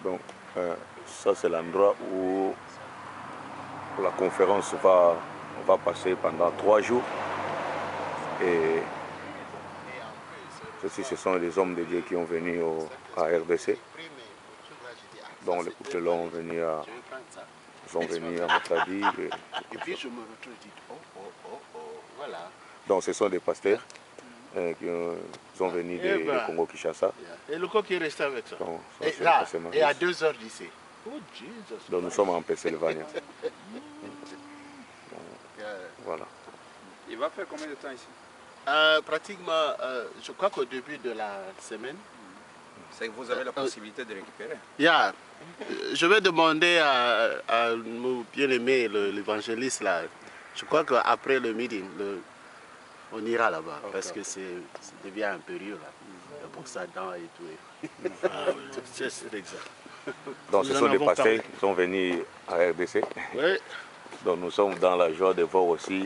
Donc, ça c'est l'endroit où la conférence va passer pendant 3 jours. Et ceci, ce sont les hommes de Dieu qui ont venu à RDC. Donc les couples ont venu à Matadi. Et puis je me retrouve et dis, voilà. Donc ce sont des pasteurs qui sont venus de Congo-Kinshasa. Et le coq est resté avec ça. Donc, et là, et à 2 heures d'ici. Oh, Jesus. Donc nous sommes en Pennsylvanie. Voilà. Il va faire combien de temps ici? Pratiquement, je crois qu'au début de la semaine. C'est que vous avez la possibilité de récupérer. Yeah. Je vais demander à mon bien-aimé, l'évangéliste, là. Je crois qu'après le meeting, on ira là-bas. Okay. Parce que ça devient un périlleux là. Pour ça, dents et tout. C'est exact. Donc ce sont des pasteurs qui sont venus à RDC. Oui. Donc nous sommes dans la joie de voir aussi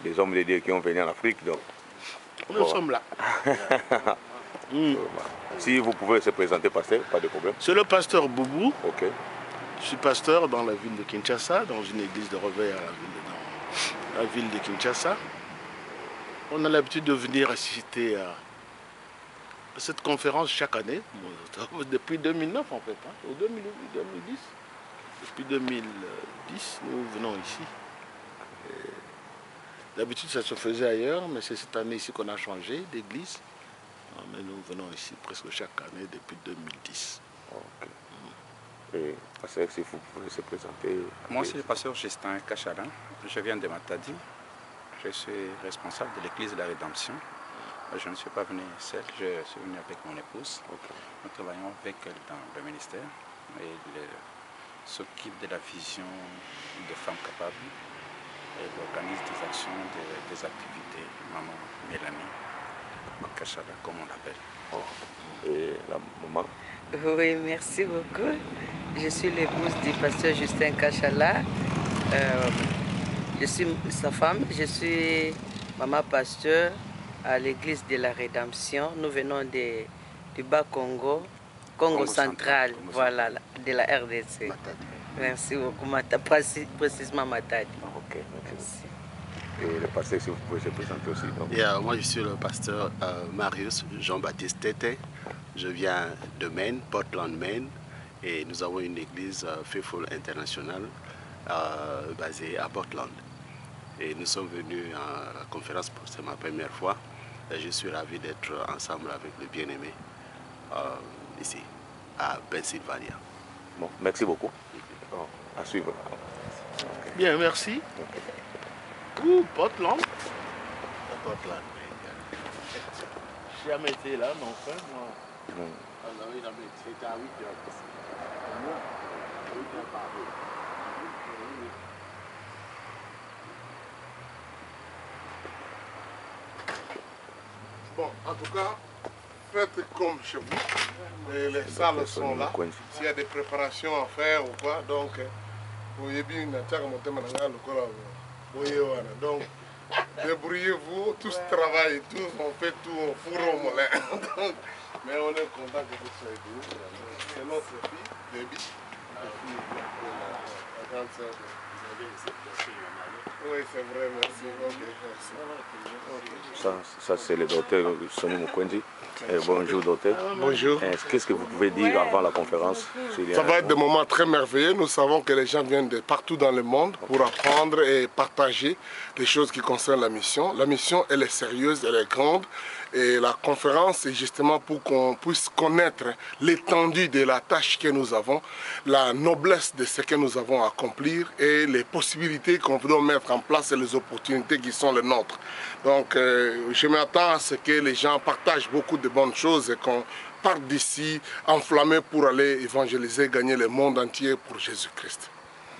des hommes de Dieu qui ont venu en Afrique. Donc, nous sommes là. Si vous pouvez se présenter, pasteur, pas de problème. C'est le pasteur Boubou. Ok. Je suis pasteur dans la ville de Kinshasa, dans une église de réveil dans la ville de Kinshasa. On a l'habitude de venir assister à cette conférence chaque année, depuis 2009 en fait, hein, ou 2010. Depuis 2010, nous venons ici. D'habitude, ça se faisait ailleurs, mais c'est cette année ici qu'on a changé d'église. Mais nous venons ici presque chaque année depuis 2010. Okay. Et pasteur, si vous pouvez se présenter. Moi, c'est le pasteur Justin Kachala. Je viens de Matadi. Je suis responsable de l'église de la Rédemption. Je ne suis pas venu seul, je suis venu avec mon épouse. Okay. Nous travaillons avec elle dans le ministère. Et elle s'occupe de la vision des femmes capables. Elle organise des actions, des activités. Maman Mélanie Kachala, comme on l'appelle. Oh. Et la maman? Oui, merci beaucoup. Je suis l'épouse du pasteur Justin Kachala. Je suis sa femme. Je suis maman pasteur à l'église de la Rédemption. Nous venons du Bas-Congo, Congo central, voilà, de la RDC. Matadi. Merci beaucoup, précisément Matadi. Ok, merci. Et le pasteur, si vous pouvez se présenter aussi. Donc. Moi, je suis le pasteur Marius Jean-Baptiste Tété. Je viens de Maine, Portland, Maine. Et nous avons une église Faithful International basée à Portland. Et nous sommes venus à la conférence, c'est ma première fois. Et je suis ravi d'être ensemble avec le bien-aimé ici, à Pennsylvanie. Bon, merci beaucoup. Bon, à suivre. Okay. Bien, merci. Okay. Portland. Portland. Je n'ai jamais été là, mon frère, moi. Alors, il a été, c'était à 8 heures. 8 heures par jour. Bon, en tout cas, faites comme chez vous. Et les salles sont là. S'il y a des préparations à faire ou quoi, donc, vous voyez bien, donc, débrouillez-vous, tous travaillent, tous on fait tout, on fourre au moulin. Donc, mais on est content que vous soyez venus. C'est notre fille, Baby. La grande sœur. Oui, c'est vrai, merci. Okay, merci. Ça c'est le docteur Sonny Mukwendi. Bonjour docteur. Bonjour. Qu'est-ce que vous pouvez dire avant la conférence? Ça va être des moments très merveilleux. Nous savons que les gens viennent de partout dans le monde pour apprendre et partager les choses qui concernent la mission. La mission, elle est sérieuse, elle est grande. Et la conférence est justement pour qu'on puisse connaître l'étendue de la tâche que nous avons, la noblesse de ce que nous avons à accomplir et les possibilités qu'on doit mettre en place et les opportunités qui sont les nôtres. Donc je m'attends à ce que les gens partagent beaucoup de bonnes choses et qu'on parte d'ici enflammé pour aller évangéliser, gagner le monde entier pour Jésus-Christ.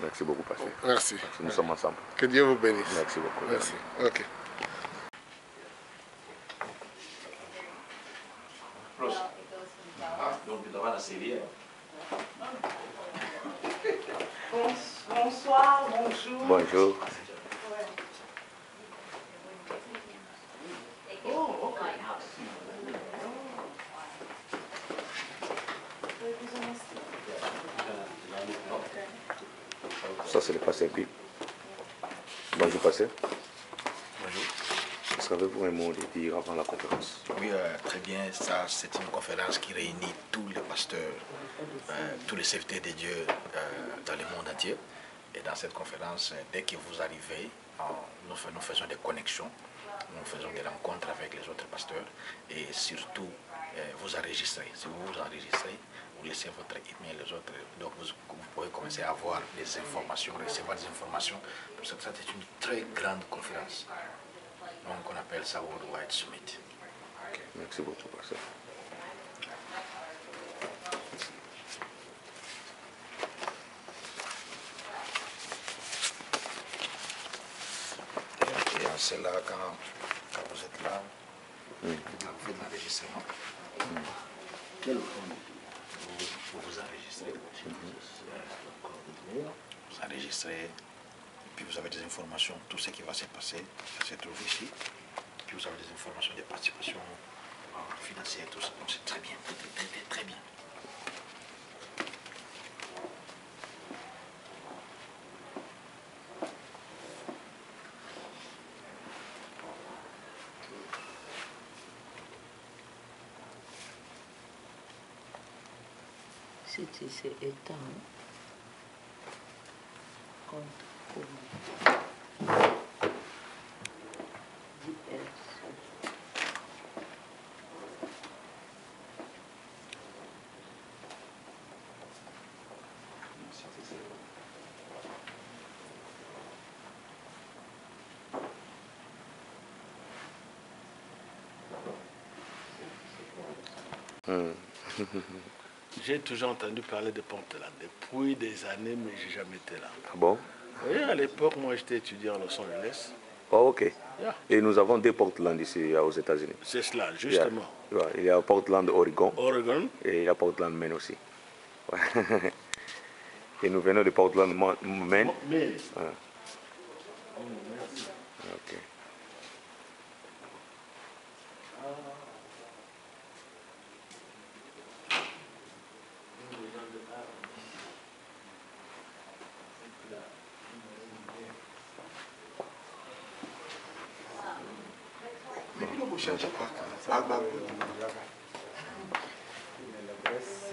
Merci beaucoup, pasteur. Merci. Nous sommes ensemble. Que Dieu vous bénisse. Merci beaucoup. Merci. Ok. Bonsoir, bonjour. Bonjour. Ça, c'est le pasteur Bill. Bonjour, pasteur. Bonjour. Est-ce qu'avez-vous un mot à dire avant la conférence? Oui, très bien. Ça, c'est une conférence qui réunit tous les pasteurs, tous les serviteurs de Dieu dans le monde entier. Et dans cette conférence, dès que vous arrivez, nous faisons des connexions, nous faisons des rencontres avec les autres pasteurs et surtout, vous enregistrez. Si vous vous enregistrez, vous laissez votre email les autres. Donc, vous pouvez commencer à avoir des informations, recevoir des informations. Pour ça, c'est une très grande conférence. Donc, on appelle ça Worldwide Summit. Okay. Merci beaucoup, pasteur. Et en cela, quand vous êtes là, vous faites l'enregistrement. Vous vous enregistrez. Vous enregistrez, puis vous avez des informations, tout ce qui va se passer, ça se trouve ici. Puis vous avez des informations de participation financière, tout ça. Donc c'est très bien, très bien. Si tu sais éteindre, contre J'ai toujours entendu parler de Portland depuis des années, mais j'ai jamais été là. Ah bon? Oui, à l'époque, moi, j'étais étudiant à Los Angeles. Oh, ok. Yeah. Et nous avons deux Portland ici aux États-Unis. C'est cela, justement. Il y a Portland, Oregon. Oregon. Et il y a Portland, Maine aussi. Ouais. Et nous venons de Portland, Maine. Mais, Ah. Ok.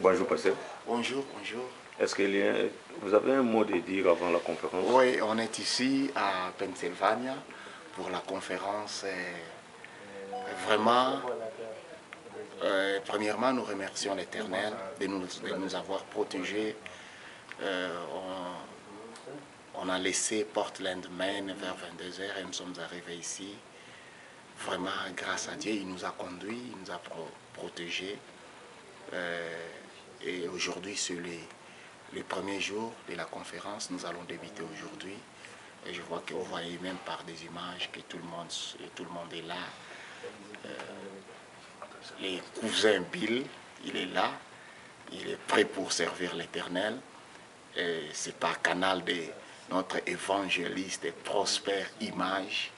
Bonjour, pasteur. Bonjour, bonjour. Est-ce que vous avez un mot à dire avant la conférence? Oui, on est ici à Pennsylvania pour la conférence. Vraiment, premièrement, nous remercions l'Éternel de nous avoir protégés. On a laissé Portland, Maine vers 22 h et nous sommes arrivés ici. Vraiment, grâce à Dieu, il nous a conduits, il nous a protégés. Et aujourd'hui, sur les premiers jours de la conférence, nous allons débuter aujourd'hui. Et je vois que vous voyez même par des images que tout le monde est là. Les cousins Bill, il est là. Il est prêt pour servir l'Éternel. C'est par canal de notre évangéliste et prospère Image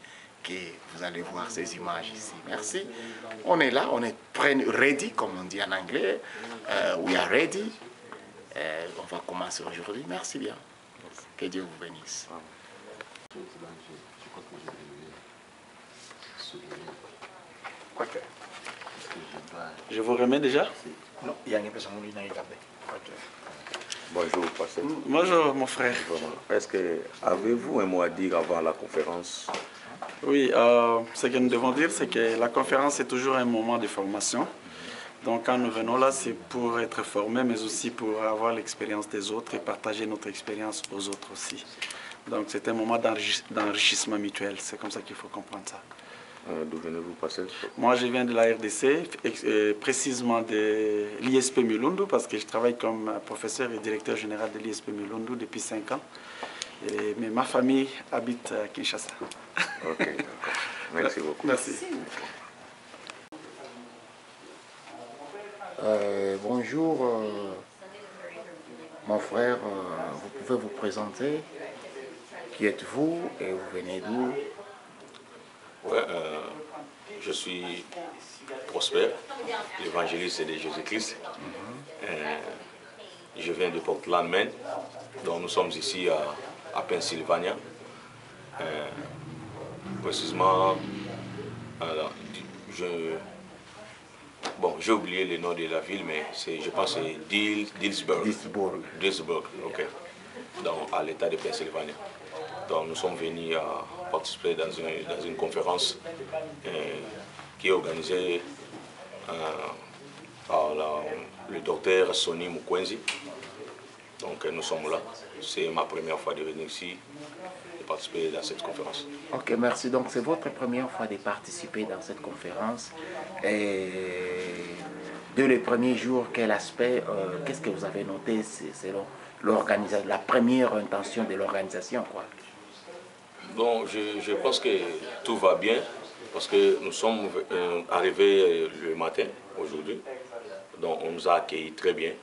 que vous allez voir ces images ici. Merci. On est là, on est prêt, ready, comme on dit en anglais. We are ready. On va commencer aujourd'hui. Merci bien. Que Dieu vous bénisse. Je vous remets déjà? Non, il y a une personne qui n'a pas gardé. Bonjour, pasteur. Bonjour, mon frère. Est-ce que avez-vous un mot à dire avant la conférence? Oui, ce que nous devons dire, c'est que la conférence est toujours un moment de formation. Donc quand nous venons là, c'est pour être formés, mais aussi pour avoir l'expérience des autres et partager notre expérience aux autres aussi. Donc c'est un moment d'enrichissement mutuel, c'est comme ça qu'il faut comprendre ça. D'où venez-vous, pasteur? Moi, je viens de la RDC, précisément de l'ISP Mulundu, parce que je travaille comme professeur et directeur général de l'ISP Mulundu depuis 5 ans. Mais ma famille habite à Kinshasa. Ok, d'accord. Merci beaucoup. Merci. Bonjour, mon frère, vous pouvez vous présenter? Qui êtes-vous et vous venez d'où? Ouais, je suis Prosper, l'évangéliste de Jésus-Christ. Je je viens de Portland, Maine. Donc nous sommes ici à Pennsylvania. Précisément, alors, j'ai oublié le nom de la ville, mais je pense que c'est Dillsburg, ok. Donc, à l'état de Pennsylvanie. Donc, nous sommes venus participer dans une conférence qui est organisée par le docteur Sonny Mukwenzi. Donc, nous sommes là. C'est ma première fois de venir ici et participer dans cette conférence. Ok, merci. Donc, c'est votre première fois de participer dans cette conférence. Et dès les premiers jours, quel aspect, qu'est-ce que vous avez noté selon l'organisation, la première intention de l'organisation, quoi? Donc, je pense que tout va bien parce que nous sommes arrivés le matin aujourd'hui. Donc, on nous a accueillis très bien.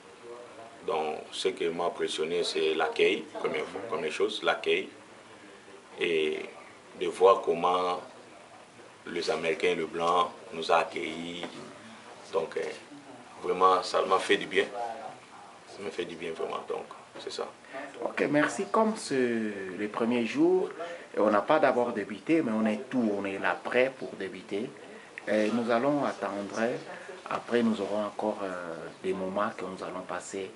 Donc, ce qui m'a impressionné, c'est l'accueil, première chose, l'accueil. Et de voir comment les Américains, le blanc, nous a accueillis. Donc, vraiment, ça m'a fait du bien. Ça m'a fait du bien, vraiment. Donc, c'est ça. Ok, merci. Comme c'est le premier jour, on n'a pas d'abord débuté, mais on est là prêt pour débuter. Et nous allons attendre. Après, nous aurons encore des moments que nous allons passer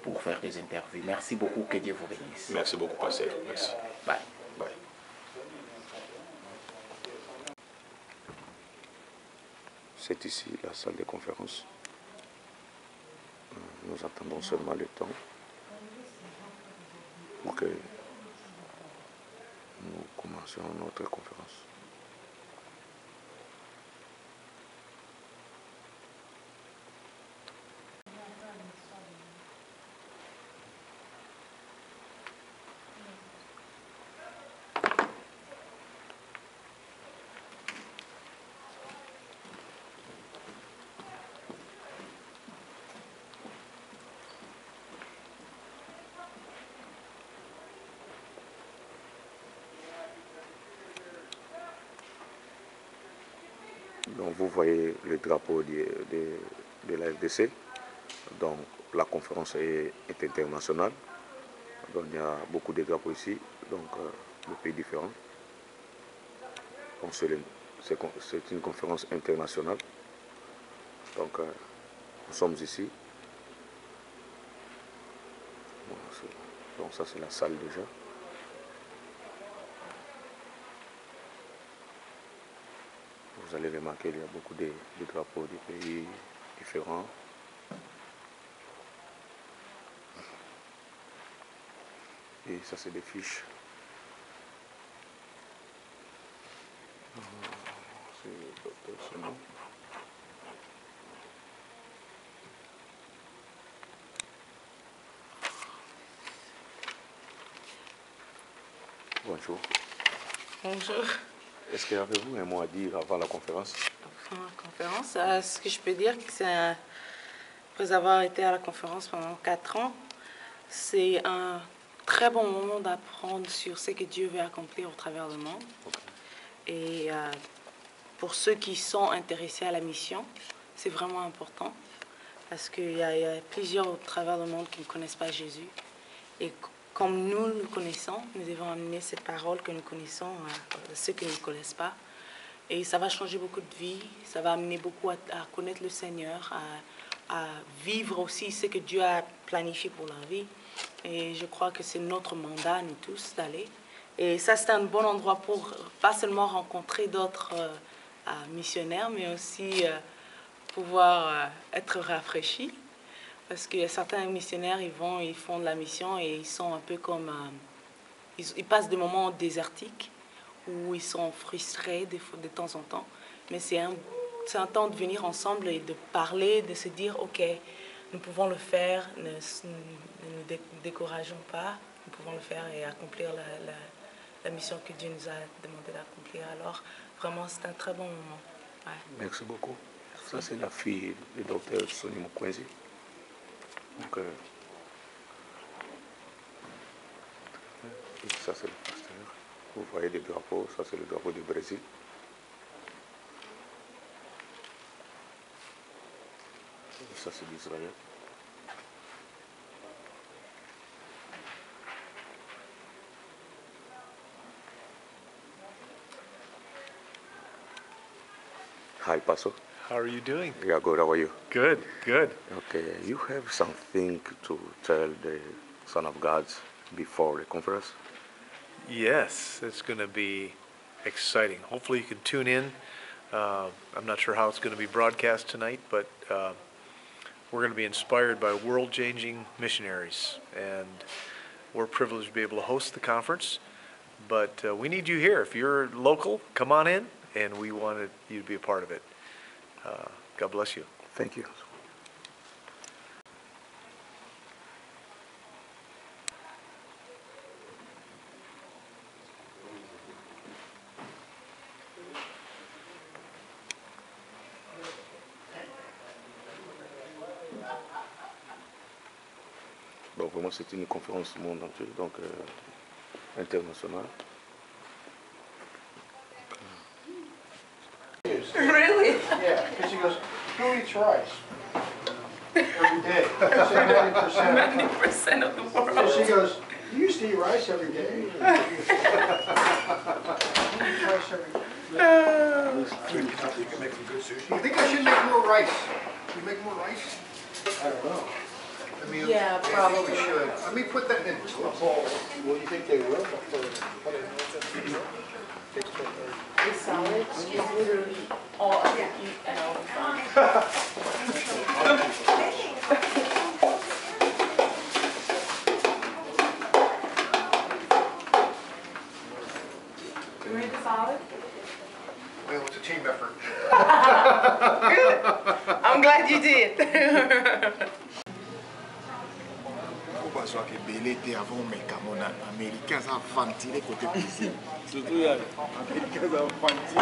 pour faire des interviews. Merci beaucoup, que Dieu vous bénisse. Merci beaucoup, pasteur. Merci. Bye. Bye. C'est ici la salle de conférence. Nous attendons seulement le temps pour que nous commencions notre conférence. Donc vous voyez le drapeau de la RDC. Donc la conférence est internationale. Donc il y a beaucoup de drapeaux ici, donc de pays différents. Donc c'est une conférence internationale. Donc nous sommes ici. Donc ça c'est la salle déjà. Vous allez remarquer qu'il y a beaucoup de drapeaux de pays différents. Et ça c'est des fiches. C'est le docteur Sonny. Bonjour. Bonjour. Est-ce qu'il y avait vous un mot à dire avant la conférence? Avant la conférence, ce que je peux dire, c'est après avoir été à la conférence pendant 4 ans, c'est un très bon moment d'apprendre sur ce que Dieu veut accomplir au travers du monde. Et pour ceux qui sont intéressés à la mission, c'est vraiment important parce qu'il y a plusieurs au travers du monde qui ne connaissent pas Jésus. Et comme nous le connaissons, nous devons amener cette parole que nous connaissons à ceux qui ne le connaissent pas. Et ça va changer beaucoup de vies, ça va amener beaucoup à connaître le Seigneur, à vivre aussi ce que Dieu a planifié pour leur vie. Et je crois que c'est notre mandat, nous tous, d'aller. Et ça, c'est un bon endroit pour pas seulement rencontrer d'autres missionnaires, mais aussi pouvoir être rafraîchis. Parce qu'il y a certains missionnaires, ils font de la mission et ils sont un peu comme... ils passent des moments désertiques où ils sont frustrés de temps en temps. Mais c'est un temps de venir ensemble et de parler, de se dire, OK, nous pouvons le faire, ne nous décourageons pas, nous pouvons le faire et accomplir la mission que Dieu nous a demandé d'accomplir. Alors, vraiment, c'est un très bon moment. Ouais. Merci beaucoup. Ça, c'est la fille du docteur Sonny Mukwenzi. Donc, ça, c'est le pasteur. Vous voyez des drapeaux. Ça, c'est le drapeau du Brésil. Ça, c'est l'Israël. Hi, Pastor. How are you doing? Yeah, good. How are you? Good, good. Okay, you have something to tell the Son of God before the conference? Yes, it's going to be exciting. Hopefully you can tune in. I'm not sure how it's going to be broadcast tonight, but we're going to be inspired by world-changing missionaries, and we're privileged to be able to host the conference. But we need you here. If you're local, come on in, and we wanted you to be a part of it. God bless you. Thank you. Bon, vraiment, c'est une conférence du monde entier, donc internationale. Really? Yeah, because he goes, who eats rice? Every day. I said 90%. 90% of the world. So she goes, you used to eat rice every day. You eat rice every day. You can make some good sushi. You think I should make more rice? You make more rice? I don't know. I mean, Yeah, I think probably. we should. Let me put that in a bowl. Well, you think they will? The salad is literally all I can eat and all the time. You read the salad? Well, it's a team effort. Good. I'm glad you did. Parce que Bélé était avant mes Camerounais. Américains sont fantis côté cuisine. Surtout, les Américains sont fantis.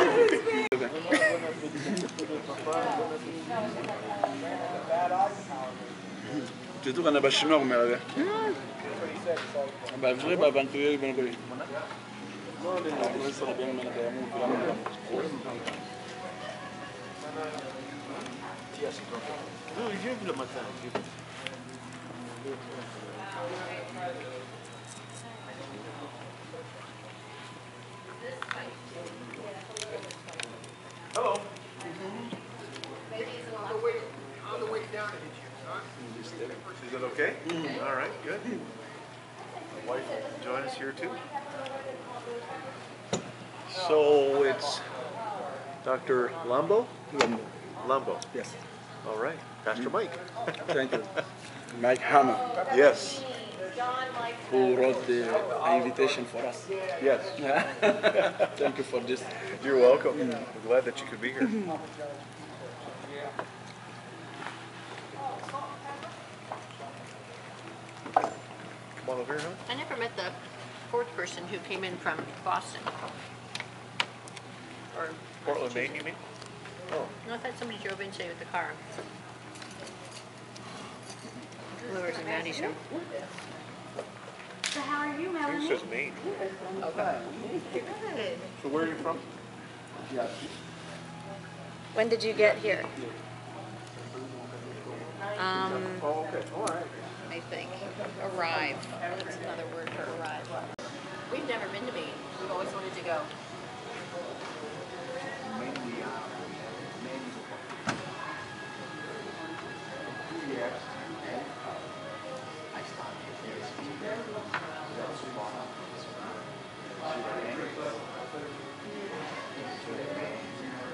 Surtout quand on a chinois, on a bah, vrai, bah, Vancouver, Vancouver. Non, il vient le matin. Hello. On the way down to hit you, Is it okay? All right, good. My wife will join us here too. So it's Dr. Lambo? Lambo. Yes. All right. Pastor Mike. Thank you. Mike Hammer. Yes. Who wrote the invitation for us. Yes. Thank you for this. You're welcome. We're glad that you could be here. Come on over here, huh? I never met the fourth person who came in from Boston. Or Portland, Maine, you mean? Oh. no, I thought somebody drove in today with the car. Whoever's in Maddie's from. So how are you, I Melanie? think it says Maine. Okay. Good. So where are you from? When did you get here? Oh, okay. All right. I think. Arrive. That's another word for arrive. We've never been to Maine. We've always wanted to go.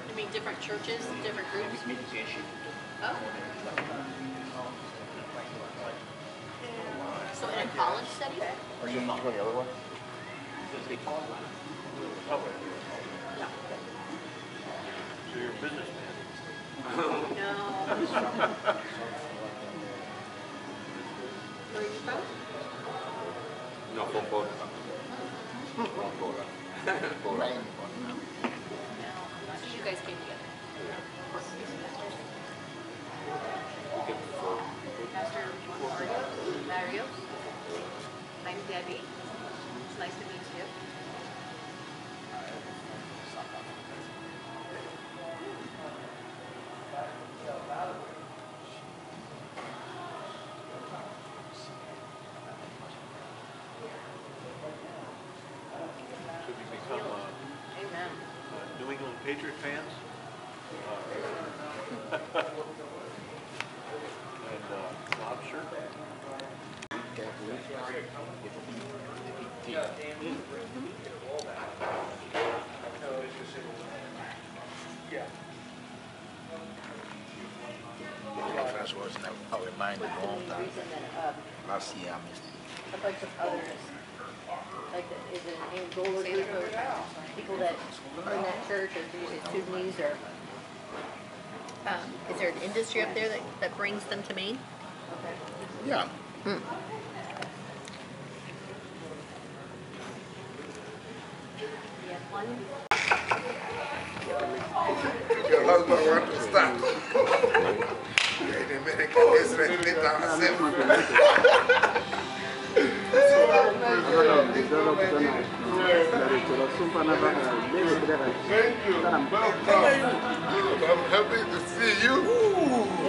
You mean different churches, different groups? Oh. So in a college setting? Are you not the other one? No. So you're a businessman? No. Where are you from? No, from Poland. From Poland. Poland. So you guys came together? Pastor Mario. I'm Debbie. It's nice to meet you. So you become Amen. New England Patriot fans? lobster. Conference was a reminder long time. Last year I missed it. A bunch of others. Like, is it an Angola group of people that are in that church, or is it Sudanese, or is there an industry up there that brings them to Maine? Okay. Yeah. Your husband wants to start. In America, it's ready to accept. Thank you. I'm happy to see you.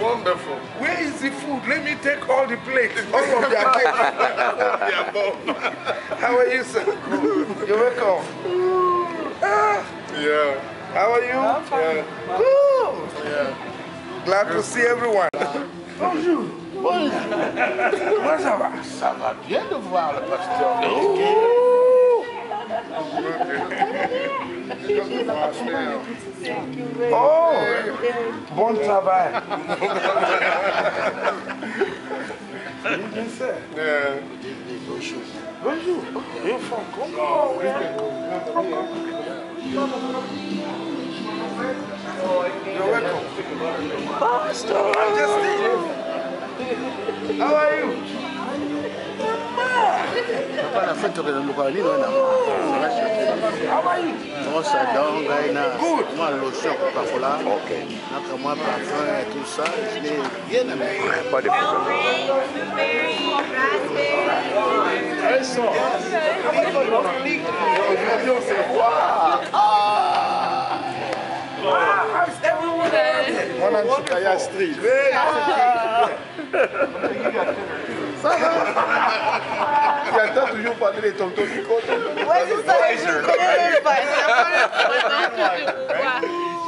Wonderful. Where is the food? Let me take all the plates. All of their plates. How are you, sir? You're welcome. Yeah. How are you? Yeah. Good. Yeah. Glad to see everyone. Bonjour. Bonjour. Comment ça va? Ça va bien de voir le pasteur. Oh, bon travail. Yeah. Bonjour. Bonjour. You're from Congo. You're welcome. Pastor. How are you? How are you? Good. Moi, lotion Coca-Cola. Ok. Moi, parfum et tout ça, je l'ai bien aimé. Pas de problème. Elles sont. Aujourd'hui, on se voit. On a un Chikaya Street. Ça va? Tu attends toujours parler de tonton Nico. Ouais, c'est ça, je ne connais pas.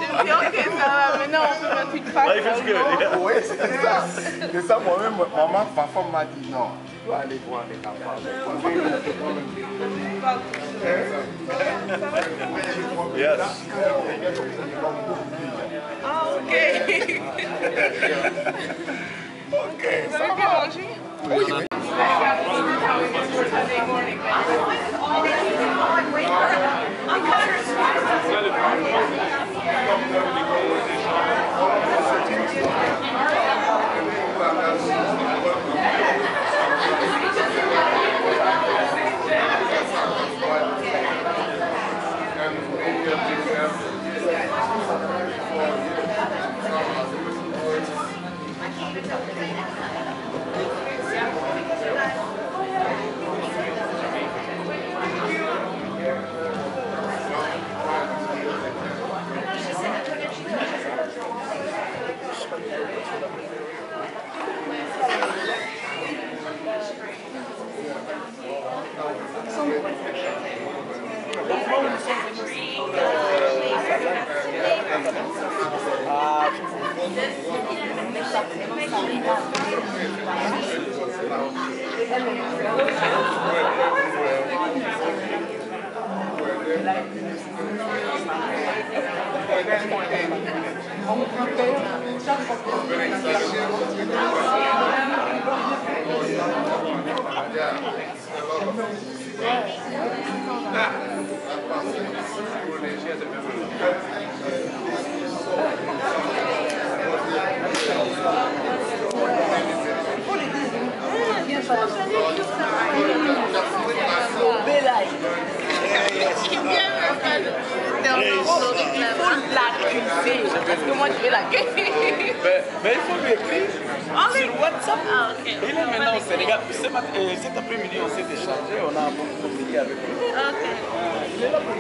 Je me dis, ok, ça va, maintenant on peut mettre une face. Oui, c'est ça. C'est ça, moi-même, maman, parfois m'a dit non. Tu dois aller voir les enfants. Yes. Ah, ok. Ok, Vous avez bien mangé? Oui. Parce que moi je vais la gagner. Mais il faut lui écrire sur WhatsApp. Ah, ok. Il est maintenant au Sénégal. Cet après-midi, on s'est échangé. On a communiqué avec lui. Ok. Il est là pour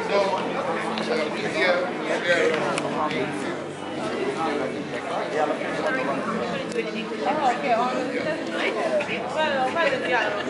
On va le dire alors.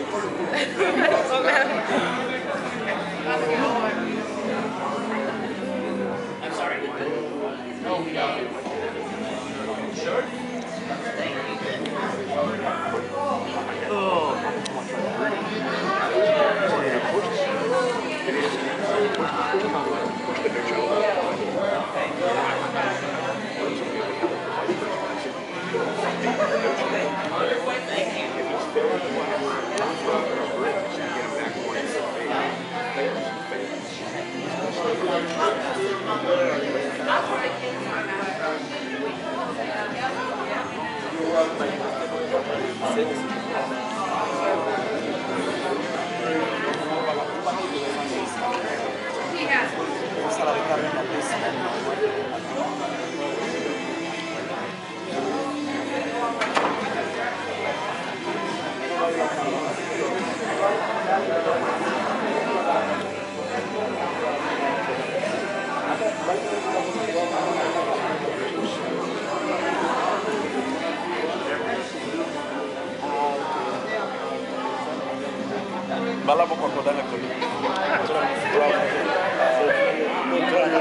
Bala mo ko dala ko.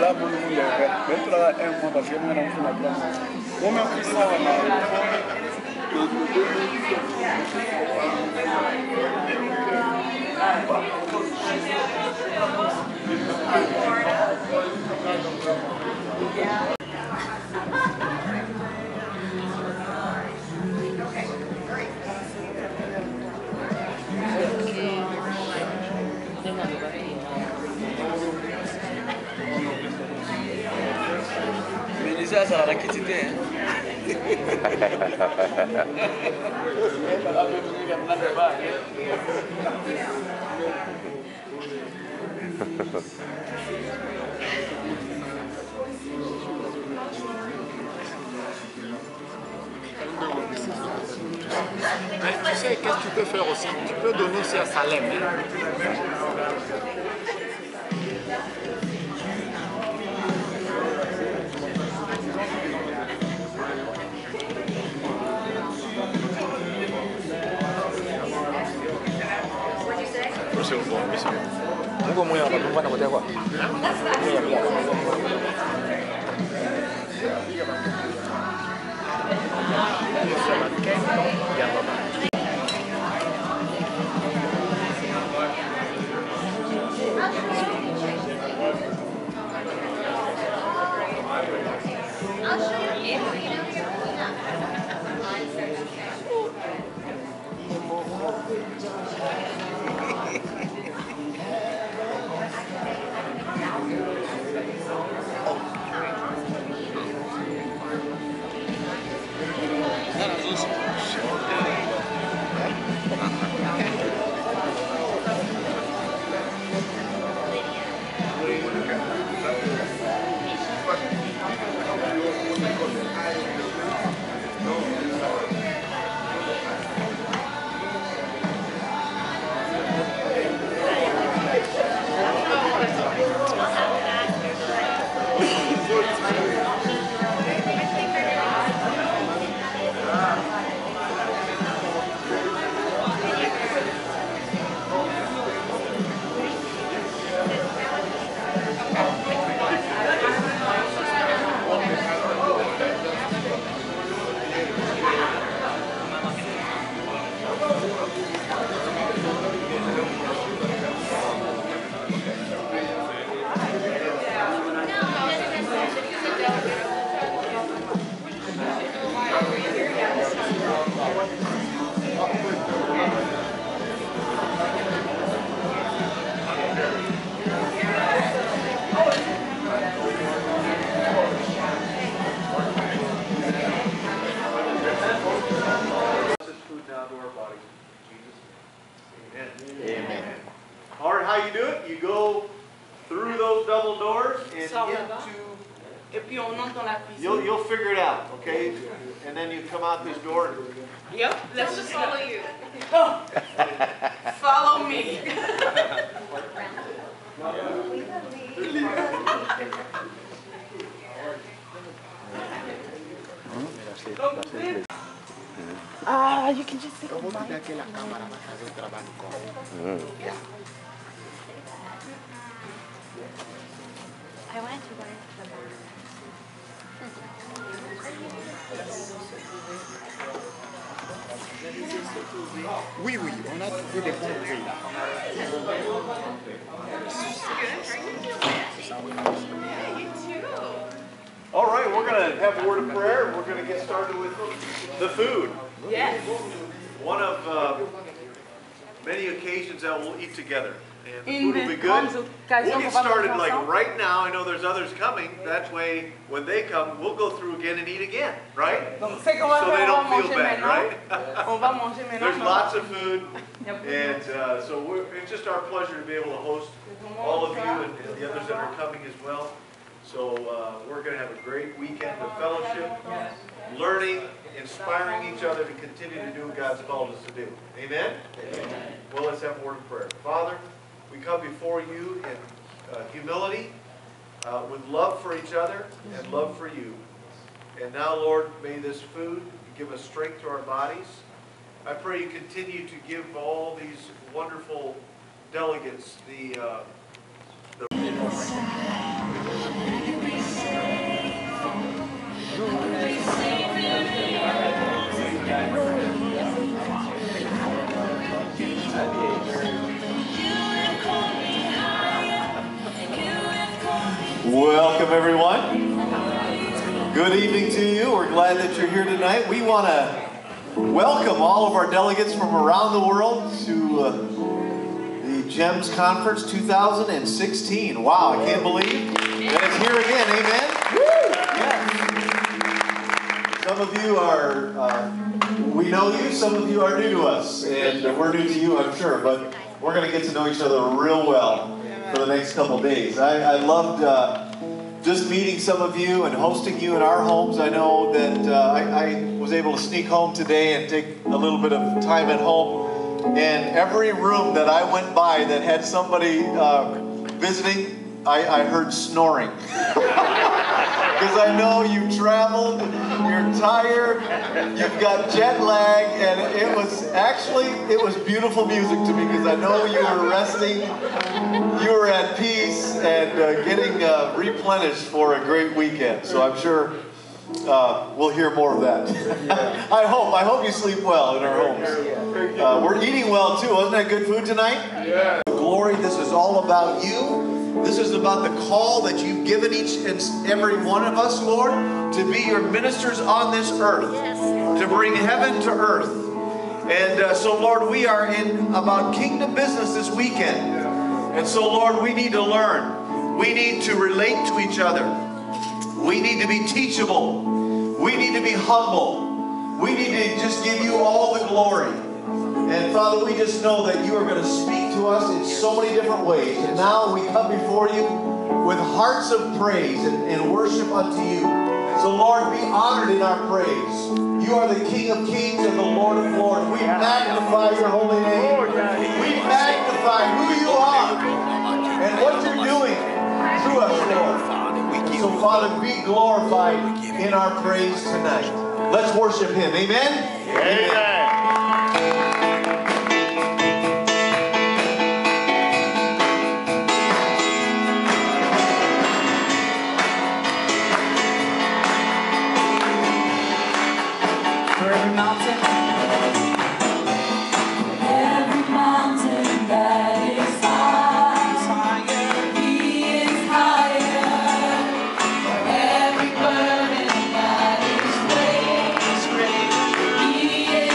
Là, vous voulez mettre un mois parce que nous avons fait la place. Nous même qui sont Ça sera la quantité. Tu sais, qu'est-ce que tu peux faire aussi? Tu peux donner aussi à Salem. Mungu mwenye anapambana kwa kwa. All right, how you do it? You go through those double doors and Et puis on entre dans la cuisine. you'll figure it out, okay? And then you come out this door. And, Yep, let's just follow you. Oh. Follow me. You can just sit on mine. Yeah. I wanted to wear the Oui, oui, on a trouvé des bons prix. All right, we're going to have a word of prayer. We're going to get started with the food. Yes. One of many occasions that we'll eat together. And the Une food will be des good. grandes We'll occasions get qu'on va started manger like ensemble. right now. I know there's others coming. That way, when they come, we'll go through again and eat again, right? Donc, c'est qu'on va So they faire, on va don't feel manger bad, maintenant. right? On va manger maintenant. There's lots of food, Il y a beaucoup de and so it's just our pleasure to be able to host all of you and the others that are coming as well. So we're going to have a great weekend of fellowship, learning, inspiring each other to continue to do what God's called us to do. Amen? Amen. Well, let's have a word of prayer. Father, we come before you in humility, with love for each other and love for you. And now, Lord, may this food give us strength to our bodies. I pray you continue to give all these wonderful delegates the Welcome, everyone. Good evening to you. We're glad that you're here tonight. We want to welcome all of our delegates from around the world to the GEMS Conference 2016. Wow, I can't believe that it's here again. Amen? Yes. Some of you are, we know you, some of you are new to us, and we're new to you, I'm sure, but we're going to get to know each other real well for the next couple days. I loved just meeting some of you and hosting you in our homes. I know that I was able to sneak home today and take a little bit of time at home. And every room that I went by that had somebody visiting, I heard snoring. Because I know you traveled, you're tired, you've got jet lag, and it was beautiful music to me because I know you were resting, you were at peace, and getting replenished for a great weekend. So I'm sure we'll hear more of that. I hope you sleep well in our homes. We're eating well too. Wasn't that good food tonight? Yeah. Glory, this is all about you. This is about the call that you've given each and every one of us, Lord, to be your ministers on this earth, to bring heaven to earth. And so, Lord, we are in about kingdom business this weekend. And so, Lord, we need to learn. We need to relate to each other. We need to be teachable. We need to be humble. We need to just give you all the glory. And Father, we just know that you are going to speak to us in so many different ways. And now we come before you with hearts of praise and worship unto you. So Lord, be honored in our praise. You are the King of Kings and the Lord of Lords. We magnify your holy name. We magnify who you are and what you're doing through us, Lord. So Father, be glorified in our praise tonight. Let's worship him. Amen? Amen. Every burden that is great, he is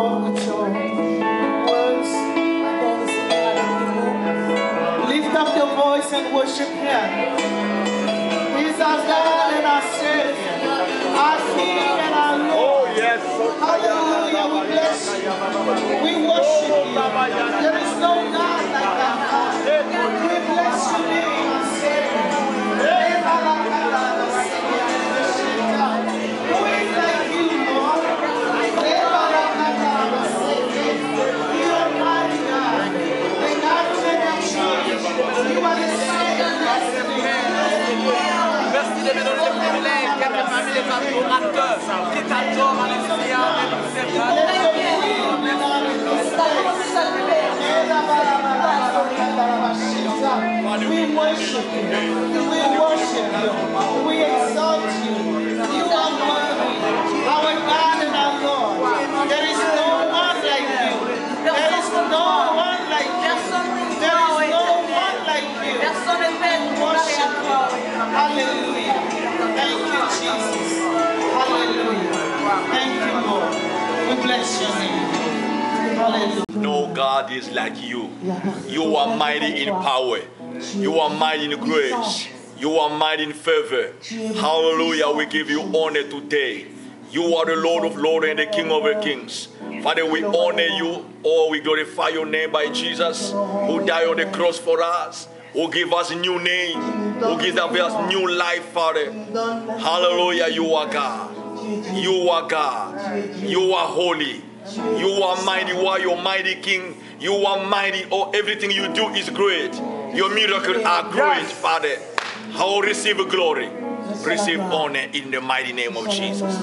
Lord with your words. Lift up your voice and worship Him. He's our God and our Savior, our King and our Lord. Oh, yes. Hallelujah. We bless you. We worship you. There is no God like our God. We bless your name, our Savior. Who is like you, Lord? You are mighty God. The God who never changes. You are the same yesterday. Merci de me donner le privilège d'être parmi les adorateurs qui t'adorent, Alléluia. We worship you. We worship you. We exalt you. You are worthy. Our God and our Lord. There is no one like you. There is no one like you. There is no one like you. We worship you. Hallelujah. Thank you, Jesus. Hallelujah. Thank you, Lord. We bless your name. Hallelujah. No God is like you. You are mighty in power. You are mighty in grace. You are mighty in favor. Hallelujah. We give you honor today. You are the Lord of lords and the King of the kings. Father, we honor you. Oh, we glorify your name by Jesus, who died on the cross for us, who give us a new name, who gives us new life, Father. Hallelujah. You are God. You are God. You are holy. You are mighty. You are your mighty King. You are mighty. Oh, everything you do is great. Your miracles are great, Father. How receive glory, receive honor in the mighty name of Jesus.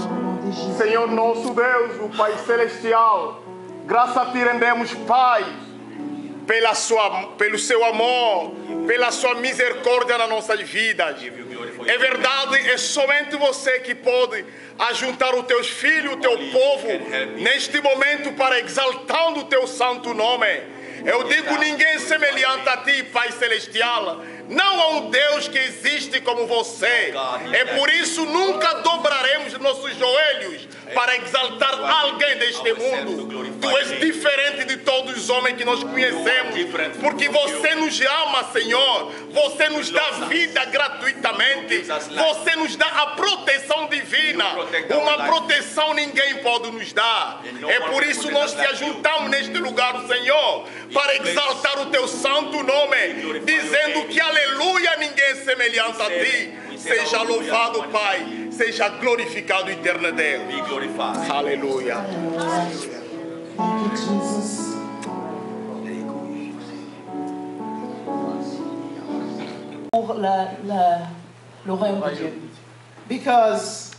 Senhor nosso Deus, o Pai Celestial, graça te rendemos, Pai, pelo seu amor, pela sua misericórdia nas nossas vidas. É verdade, é somente você que pode ajuntar os teus filhos, o teu povo, neste momento para exaltando o teu santo nome. Eu digo, ninguém semelhante a ti, Pai Celestial. Não há um Deus que existe como você. É por isso nunca dobraremos nossos joelhos para exaltar alguém deste mundo. Tu és diferente de todos os homens que nós conhecemos, porque você nos ama, Senhor. Você nos dá vida gratuitamente. Você nos dá a proteção divina. Uma proteção ninguém pode nos dar. É por isso nós te ajuntamos neste lugar, Senhor, para exaltar o teu santo nome, dizendo que aleluia, ninguém é semelhante a ti. Seja louvado, Pai. Seja glorificado, eterno Deus. Aleluia. Pour le royaume de Dieu. Because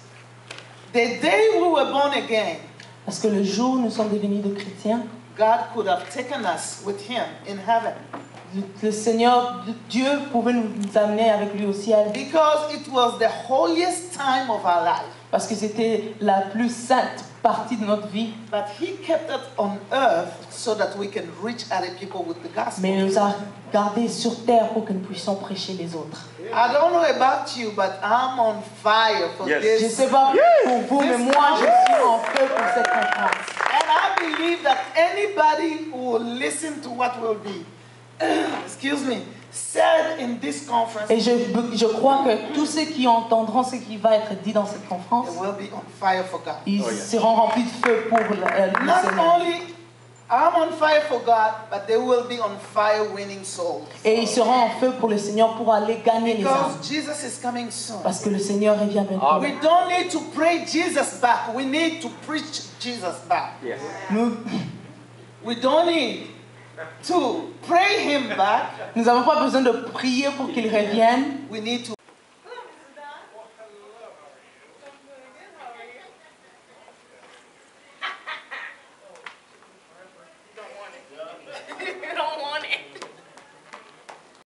the day we were born again, parce que le jour où nous sommes devenus de chrétiens, God could have taken us with Him in heaven. Le Seigneur, Dieu pouvait nous amener avec lui au ciel. Because it was the holiest time of our life. Parce que c'était la plus sainte partie de notre vie. But He kept us on earth so that we can reach other people with the gospel. Mais il nous a gardés sur terre pour que nous puissions prêcher les autres. I don't know about you, but I'm on fire for this. Je ne sais pas pour vous, mais moi je suis en feu pour cette conférence. And I believe that anybody who will listen to what will be, excuse me, said in this conference, et je crois que tous ceux qui entendront ce qui va être dit dans cette conférence, they will be on fire for God. Ils seront remplis de feu pour le Not Seigneur. only I'm on fire for God, but they will be on fire winning souls. Et ils seront en feu pour le Seigneur pour aller gagner les âmes. Because Jesus is coming soon. Parce que le Seigneur revient bientôt. We don't need to pray Jesus back. We need to preach Jesus back. Yes. We don't need to pray Him back. Nous n'avons pas besoin de prier pour qu'il revienne. We need to